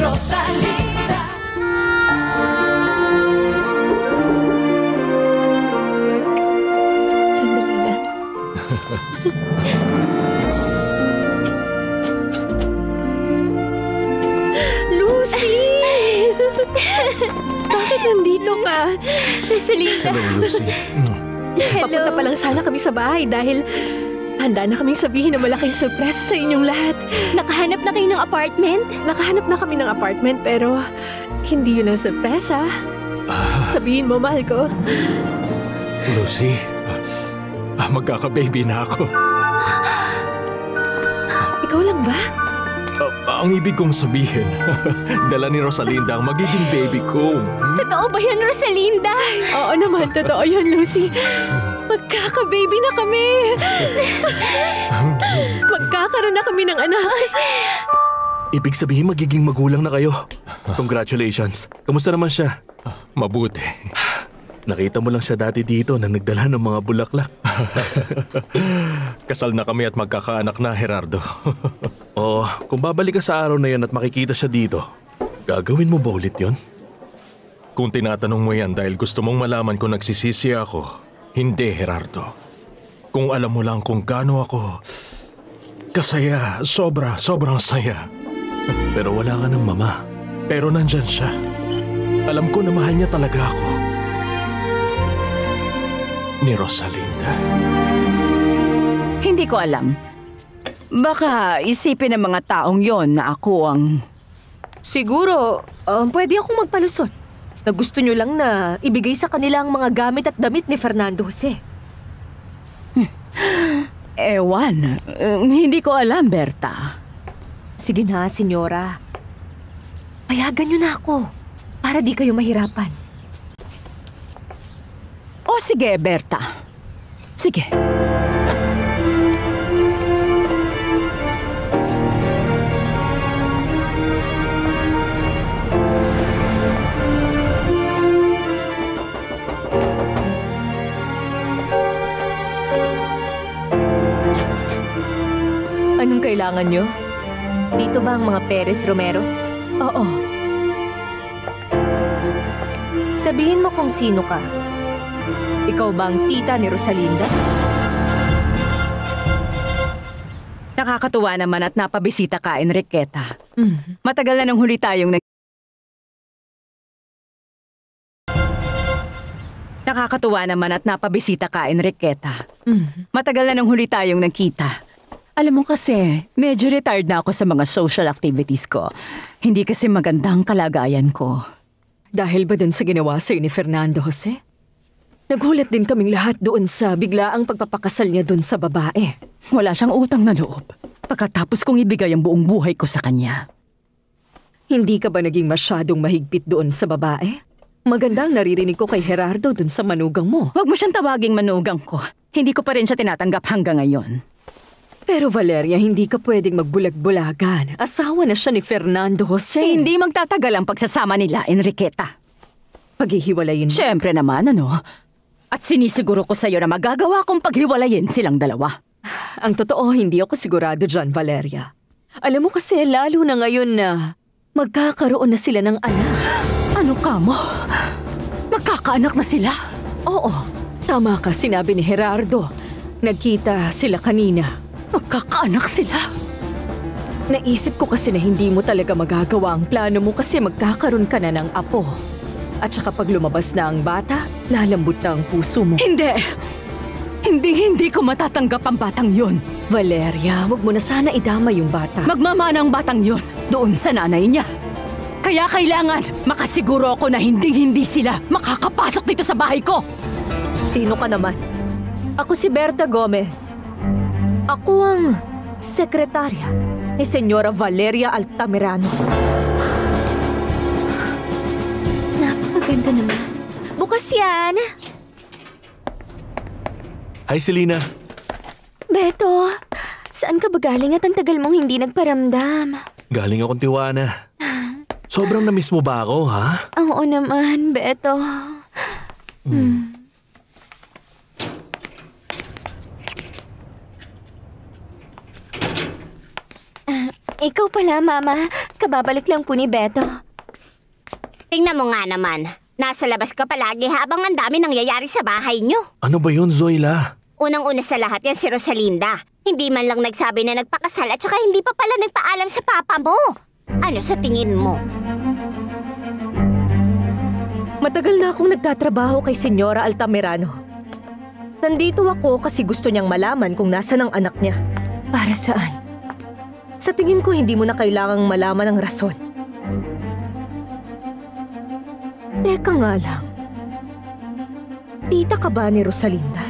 Rosalinda. Sandali lang. Lucy! Bakit nandito ka? Rosalinda. Hello, Lucy. Papunta pa lang sana kami sa bahay dahil handa na kaming sabihin na malaking surprise sa inyong lahat. Nakahanap na kayo ng apartment? Nakahanap na kami ng apartment pero hindi yun ang surpresa. Sabihin mo, mahal ko. Lucy, magkaka-baby na ako. Ikaw lang ba? Ang ibig kong sabihin, dala ni Rosalinda ang magiging baby ko. Totoo ba yan, Rosalinda? Oo naman, totoo yun, Lucy. Magkaka-baby na kami. Magkakaroon na kami ng anak. Ibig sabihin magiging magulang na kayo. Congratulations. Kamusta naman siya? Mabuti. Nakita mo lang siya dati dito na nagdala ng mga bulaklak. Kasal na kami at magkakaanak na, Gerardo. Oo, kung babalik ka sa araw na yan at makikita siya dito, gagawin mo ba ulit yon? Kung tinatanong mo yan dahil gusto mong malaman kung nagsisisi ako, hindi, Gerardo. Kung alam mo lang kung gaano ako kasaya, sobrang saya. Pero wala ka ng mama. Pero nandyan siya. Alam ko na mahal niya talaga ako. Ni Rosalinda. Hindi ko alam. Baka isipin ng mga taong yon na ako ang... Siguro, pwede akong magpalusot. Na gusto nyo lang na ibigay sa kanila ang mga gamit at damit ni Fernando Jose. Ewan. Hindi ko alam, Berta. Sige na, senyora. Payagan nyo na ako para di kayo mahirapan. O sige, Berta. Sige. Anong kailangan nyo? Dito ba ang mga Perez Romero? Oo. Sabihin mo kung sino ka. Ikaw ba ang tita ni Rosalinda? Nakakatuwa naman at napabisita ka, Enriqueta. Matagal na nung huli tayong Nakakatuwa naman at napabisita ka, Enriqueta. Matagal na nung huli tayong nagkita. Alam mo kasi, medyo retired na ako sa mga social activities ko. Hindi kasi magandang kalagayan ko. Dahil ba dun sa ginawa sa'yo ni Fernando Jose? Nagulat din kaming lahat doon sa biglaang pagpapakasal niya doon sa babae. Wala siyang utang na loob. Pagkatapos kong ibigay ang buong buhay ko sa kanya. Hindi ka ba naging masyadong mahigpit doon sa babae? Magandang naririnig ko kay Gerardo doon sa manugang mo. Huwag mo siyang tawaging manugang ko. Hindi ko pa rin siya tinatanggap hanggang ngayon. Pero Valeria, hindi ka pwedeng magbulag-bulagan. Asawa na siya ni Fernando Jose. Hindi magtatagal ang pagsasama nila, Enriqueta. Paghihiwalayin mo? Siyempre naman, ano? At sinisiguro ko sa'yo na magagawa kong paghiwalayin silang dalawa. Ang totoo, hindi ako sigurado dyan, Valeria. Alam mo kasi, lalo na ngayon na magkakaroon na sila ng anak. Ano ka mo? Magkakaanak na sila? Oo, tama ka, sinabi ni Gerardo. Nagkita sila kanina. Magkakaanak sila? Naisip ko kasi na hindi mo talaga magagawa ang plano mo kasi magkakaroon ka na ng apo. At saka pag lumabas na ang bata, lalambot na ang puso mo. Hindi! Hindi ko matatanggap ang batang yun. Valeria, wag mo na sana idama yung bata. Magmamana ang batang yun doon sa nanay niya. Kaya kailangan makasiguro ako na hindi sila makakapasok dito sa bahay ko. Sino ka naman? Ako si Berta Gomez. Ako ang sekretarya ni Senyora Valeria Altamirano. Napakaganda naman. Bukas yan. Hi, Selena. Beto, saan ka ba galing at ang tagal mong hindi nagparamdam? Galing akong Tijuana. Sobrang na-miss mo ba ako, ha? Oo naman, Beto. Ikaw pala, Mama. Kababalik lang po ni Beto. Tingnan mo nga naman. Nasa labas ka palagi habang ang dami nangyayari sa bahay nyo. Ano ba yun, Zoila? Unang-una sa lahat yan si Rosalinda. Hindi man lang nagsabi na nagpakasal at saka hindi pa pala nagpaalam sa papa mo. Ano sa tingin mo? Matagal na akong nagtatrabaho kay Senyora Altamirano. Nandito ako kasi gusto niyang malaman kung nasaan ang anak niya. Para saan? Sa tingin ko hindi mo na kailangang malaman ang rason. Teka nga lang. Tita ka ba ni Rosalinda?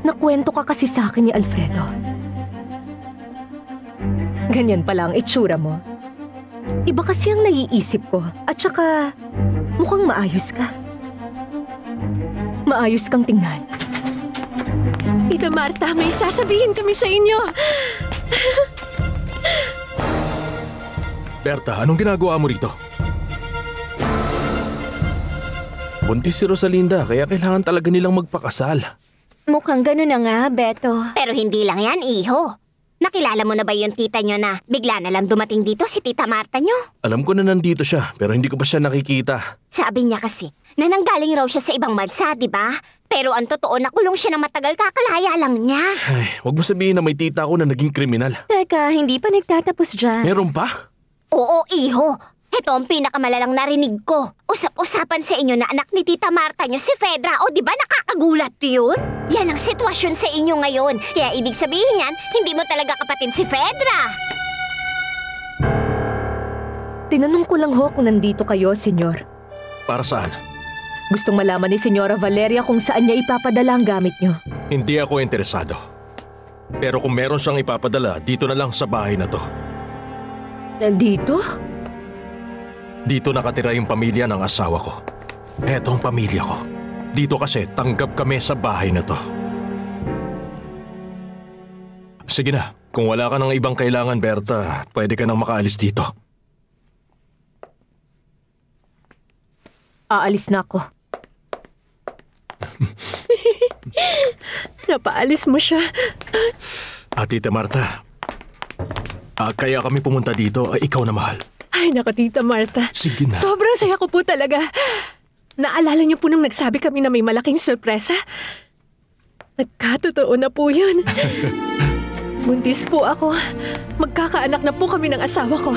Nakwento ka kasi sa akin ni Alfredo. Ganyan pala ang itsura mo. Iba kasi ang naiisip ko. At saka, mukhang maayos ka. Maayos kang tingnan. Tita Marta, may sasabihin kami sa inyo. Berta, anong ginagawa mo rito? Buntis si Rosalinda, kaya kailangan talaga nilang magpakasal. Mukhang gano'n na nga, Beto. Pero hindi lang yan, iho. Nakilala mo na ba yung tita nyo na bigla na lang dumating dito si Tita Marta nyo? Alam ko na nandito siya, pero hindi ko pa siya nakikita. Sabi niya kasi na nanggaling raw siya sa ibang bansa, di ba? Pero ang totoo, nakulong siya ng matagal, kakalaya lang niya. Ay, wag mo sabihin na may tita ako na naging kriminal. Teka, hindi pa nagtatapos dyan. Meron pa? Oo, iho. Ito ang pinakamalalang narinig ko. Usap-usapan sa inyo na anak ni Tita Marta nyo si Fedra. O di ba nakakagulat yun? Yan ang sitwasyon sa inyo ngayon. Kaya ibig sabihin yan, hindi mo talaga kapatid si Fedra. Tinanong ko lang ho kung nandito kayo, Senyor. Para saan? Gustong malaman ni Senyora Valeria kung saan niya ipapadala ang gamit niyo. Hindi ako interesado. Pero kung meron siyang ipapadala, dito na lang sa bahay na to. Nandito? Dito nakatira yung pamilya ng asawa ko. Eto ang pamilya ko. Dito kasi tanggap kami sa bahay na to. Sige na, kung wala ka ng ibang kailangan, Berta, pwede ka nang makaalis dito. Aalis na ako. Napaalis mo siya. Tita Marta, kaya kami pumunta dito, ikaw na mahal. Ay, naku, Tita Marta. Sige na. Sobrang saya ko po talaga. Naalala niyo po nung nagsabi kami na may malaking sorpresa? Nagkatotoo na po yun. Buntis po ako. Magkakaanak na po kami ng asawa ko.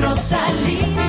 Rosalinda.